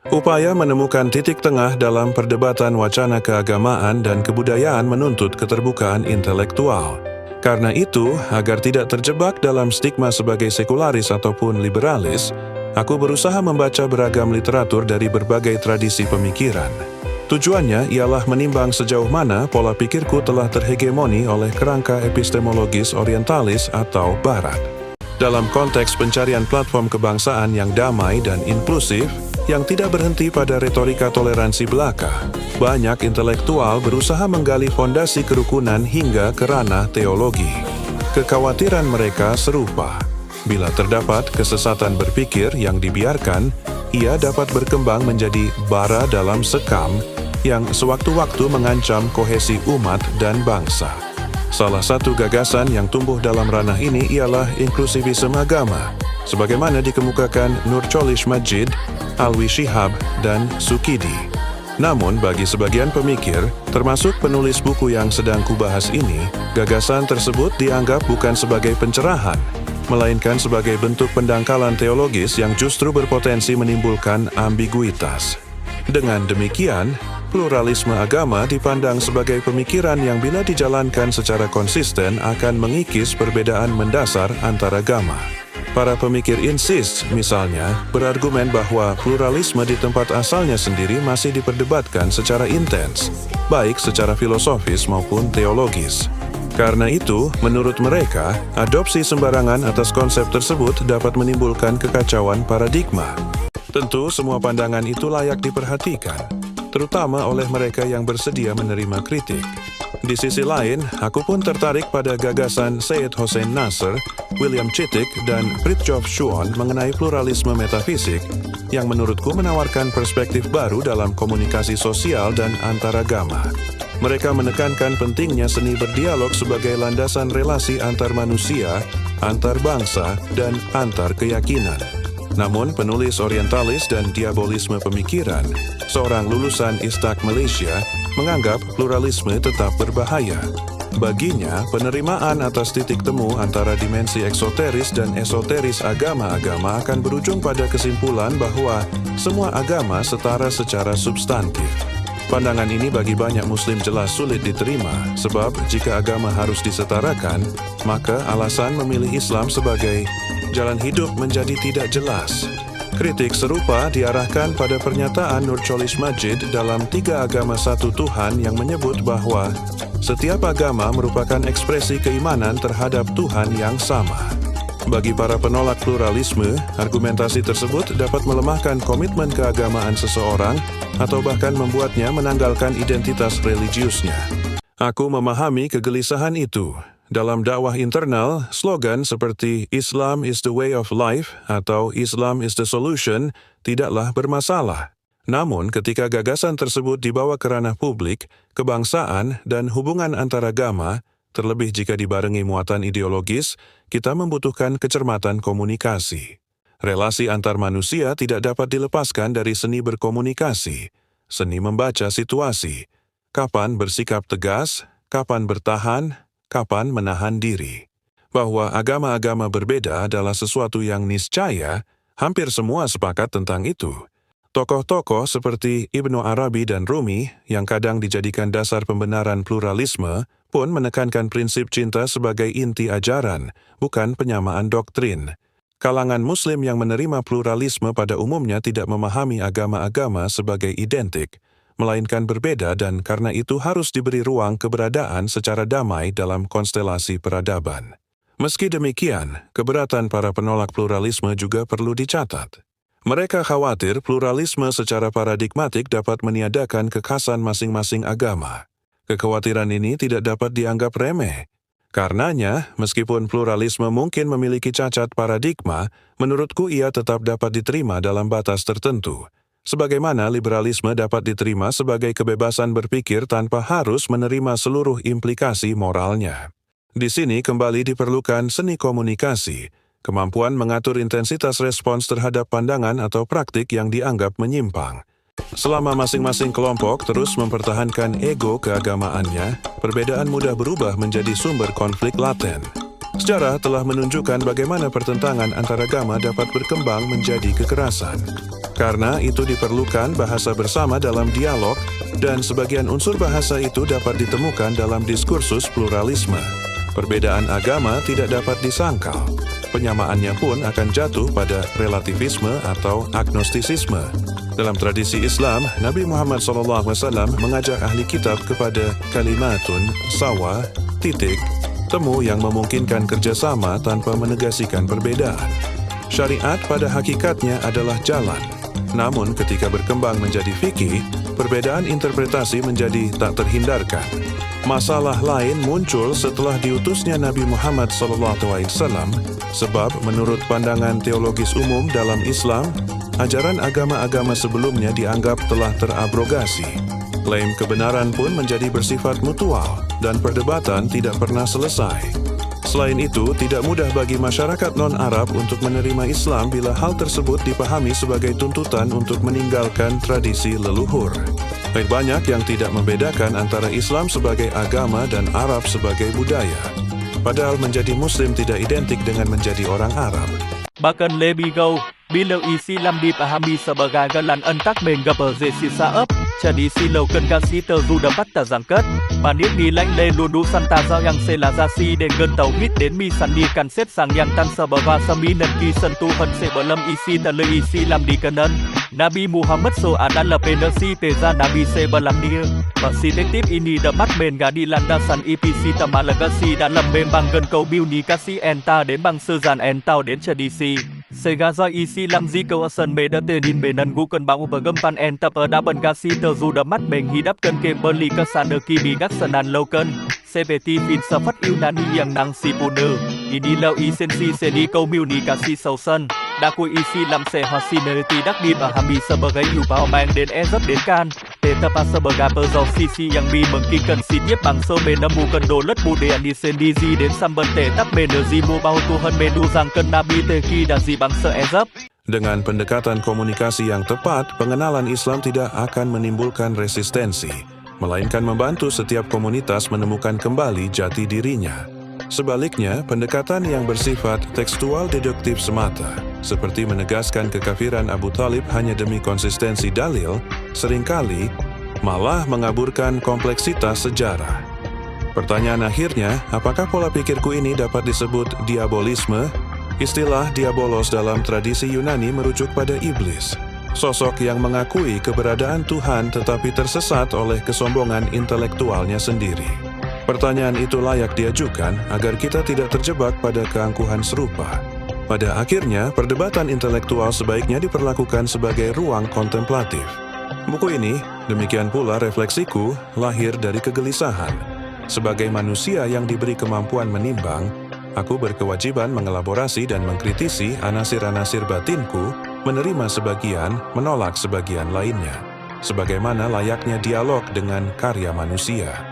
Upaya menemukan titik tengah dalam perdebatan wacana keagamaan dan kebudayaan menuntut keterbukaan intelektual. Karena itu, agar tidak terjebak dalam stigma sebagai sekularis ataupun liberalis, aku berusaha membaca beragam literatur dari berbagai tradisi pemikiran. Tujuannya ialah menimbang sejauh mana pola pikirku telah terhegemoni oleh kerangka epistemologis orientalis atau barat. Dalam konteks pencarian platform kebangsaan yang damai dan inklusif, yang tidak berhenti pada retorika toleransi belaka, banyak intelektual berusaha menggali fondasi kerukunan hingga ke ranah teologi. Kekhawatiran mereka serupa. Bila terdapat kesesatan berpikir yang dibiarkan, ia dapat berkembang menjadi bara dalam sekam yang sewaktu-waktu mengancam kohesi umat dan bangsa. Salah satu gagasan yang tumbuh dalam ranah ini ialah inklusivisme agama, sebagaimana dikemukakan Nurcholish Madjid, Alwi Shihab, dan Sukidi. Namun, bagi sebagian pemikir, termasuk penulis buku yang sedang kubahas ini, gagasan tersebut dianggap bukan sebagai pencerahan, melainkan sebagai bentuk pendangkalan teologis yang justru berpotensi menimbulkan ambiguitas. Dengan demikian, pluralisme agama dipandang sebagai pemikiran yang bila dijalankan secara konsisten akan mengikis perbedaan mendasar antar agama. Para pemikir insist, misalnya, berargumen bahwa pluralisme di tempat asalnya sendiri masih diperdebatkan secara intens, baik secara filosofis maupun teologis. Karena itu, menurut mereka, adopsi sembarangan atas konsep tersebut dapat menimbulkan kekacauan paradigma. Tentu, semua pandangan itu layak diperhatikan, terutama oleh mereka yang bersedia menerima kritik. Di sisi lain, aku pun tertarik pada gagasan Syed Hossein Nasr, William Chittick, dan Fridtjof Schuon mengenai pluralisme metafisik yang menurutku menawarkan perspektif baru dalam komunikasi sosial dan antaragama. Mereka menekankan pentingnya seni berdialog sebagai landasan relasi antar manusia, antar bangsa, dan antar keyakinan. Namun, penulis orientalis dan diabolisme pemikiran, seorang lulusan Istak Malaysia, menganggap pluralisme tetap berbahaya. Baginya, penerimaan atas titik temu antara dimensi eksoteris dan esoteris agama-agama akan berujung pada kesimpulan bahwa semua agama setara secara substantif. Pandangan ini bagi banyak Muslim jelas sulit diterima, sebab jika agama harus disetarakan, maka alasan memilih Islam sebagai jalan hidup menjadi tidak jelas. Kritik serupa diarahkan pada pernyataan Nurcholish Madjid dalam Tiga Agama Satu Tuhan yang menyebut bahwa setiap agama merupakan ekspresi keimanan terhadap Tuhan yang sama. Bagi para penolak pluralisme, argumentasi tersebut dapat melemahkan komitmen keagamaan seseorang atau bahkan membuatnya menanggalkan identitas religiusnya. Aku memahami kegelisahan itu. Dalam dakwah internal, slogan seperti Islam is the way of life atau Islam is the solution tidaklah bermasalah. Namun, ketika gagasan tersebut dibawa ke ranah publik, kebangsaan, dan hubungan antaragama, terlebih jika dibarengi muatan ideologis, kita membutuhkan kecermatan komunikasi. Relasi antar manusia tidak dapat dilepaskan dari seni berkomunikasi, seni membaca situasi, kapan bersikap tegas, kapan bertahan, kapan menahan diri. Bahwa agama-agama berbeda adalah sesuatu yang niscaya, hampir semua sepakat tentang itu. Tokoh-tokoh seperti Ibnu Arabi dan Rumi, yang kadang dijadikan dasar pembenaran pluralisme, pun menekankan prinsip cinta sebagai inti ajaran, bukan penyamaan doktrin. Kalangan Muslim yang menerima pluralisme pada umumnya tidak memahami agama-agama sebagai identik, melainkan berbeda dan karena itu harus diberi ruang keberadaan secara damai dalam konstelasi peradaban. Meski demikian, keberatan para penolak pluralisme juga perlu dicatat. Mereka khawatir pluralisme secara paradigmatik dapat meniadakan kekhasan masing-masing agama. Kekhawatiran ini tidak dapat dianggap remeh. Karenanya, meskipun pluralisme mungkin memiliki cacat paradigma, menurutku ia tetap dapat diterima dalam batas tertentu. Sebagaimana liberalisme dapat diterima sebagai kebebasan berpikir tanpa harus menerima seluruh implikasi moralnya. Di sini kembali diperlukan seni komunikasi, kemampuan mengatur intensitas respons terhadap pandangan atau praktik yang dianggap menyimpang. Selama masing-masing kelompok terus mempertahankan ego keagamaannya, perbedaan mudah berubah menjadi sumber konflik laten. Sejarah telah menunjukkan bagaimana pertentangan antaragama dapat berkembang menjadi kekerasan. Karena itu diperlukan bahasa bersama dalam dialog, dan sebagian unsur bahasa itu dapat ditemukan dalam diskursus pluralisme. Perbedaan agama tidak dapat disangkal. Penyamaannya pun akan jatuh pada relativisme atau agnostisisme. Dalam tradisi Islam, Nabi Muhammad SAW mengajak ahli kitab kepada kalimatun, sawa, titik, temu yang memungkinkan kerjasama tanpa menegasikan perbedaan. Syariat pada hakikatnya adalah jalan. Namun ketika berkembang menjadi fikih, perbedaan interpretasi menjadi tak terhindarkan. Masalah lain muncul setelah diutusnya Nabi Muhammad SAW, sebab menurut pandangan teologis umum dalam Islam, ajaran agama-agama sebelumnya dianggap telah terabrogasi. Klaim kebenaran pun menjadi bersifat mutual, dan perdebatan tidak pernah selesai. Selain itu, tidak mudah bagi masyarakat non-Arab untuk menerima Islam bila hal tersebut dipahami sebagai tuntutan untuk meninggalkan tradisi leluhur. Banyak yang tidak membedakan antara Islam sebagai agama dan Arab sebagai budaya. Padahal menjadi Muslim tidak identik dengan menjadi orang Arab. Bahkan lebih jauh, bila Islam dipahami sebagai jalan untuk menggapai sisa jadi silakan kita sudah dapat terjangkit. Banyak nilai lulusan taza yang selasasi dengan tauhid dan misandikan set sang yang tan sebagai saminan kisentuhan sebelum isi dalam Islam dikenan. Nabi Muhammad adalah penasi teza Nabi sebelum dia. Perspektif ini dapat menjadi landasan IPC tamalagasi dalam membangun komunikasi entah dan bangsa dan entah dan tradisi. Segaza Islam kawasan Mediterranean menangguhkan bau bergempan entah peradaban kasih tersudamat menghidapkan kembali kesana kini kesanan lokan seperti filsafat Yunani yang nang sipuna. Inilah esensi seni komunikasi sausan. Daku Islam sehasina tidak dipahami sebagai upaya dan ezabkan, tetapi sebagai posisi yang memungkinkan setiap bangsa menemukan dolat budaya sendiri dan sambil tetap menerima bahawa Tuhan menuzangkan Nabi Turki dan si bangsa ezab. Dengan pendekatan komunikasi yang tepat, pengenalan Islam tidak akan menimbulkan resistensi, melainkan membantu setiap komunitas menemukan kembali jati dirinya. Sebaliknya, pendekatan yang bersifat tekstual deduktif semata, seperti menegaskan kekafiran Abu Thalib hanya demi konsistensi dalil, seringkali malah mengaburkan kompleksitas sejarah. Pertanyaan akhirnya, apakah pola pikirku ini dapat disebut diabolisme? Istilah diabolos dalam tradisi Yunani merujuk pada iblis, sosok yang mengakui keberadaan Tuhan tetapi tersesat oleh kesombongan intelektualnya sendiri. Pertanyaan itu layak diajukan agar kita tidak terjebak pada keangkuhan serupa. Pada akhirnya, perdebatan intelektual sebaiknya diperlakukan sebagai ruang kontemplatif. Buku ini, demikian pula refleksiku, lahir dari kegelisahan. Sebagai manusia yang diberi kemampuan menimbang, aku berkewajiban mengelaborasi dan mengkritisi anasir-anasir batinku, menerima sebagian, menolak sebagian lainnya. Sebagaimana layaknya dialog dengan karya manusia.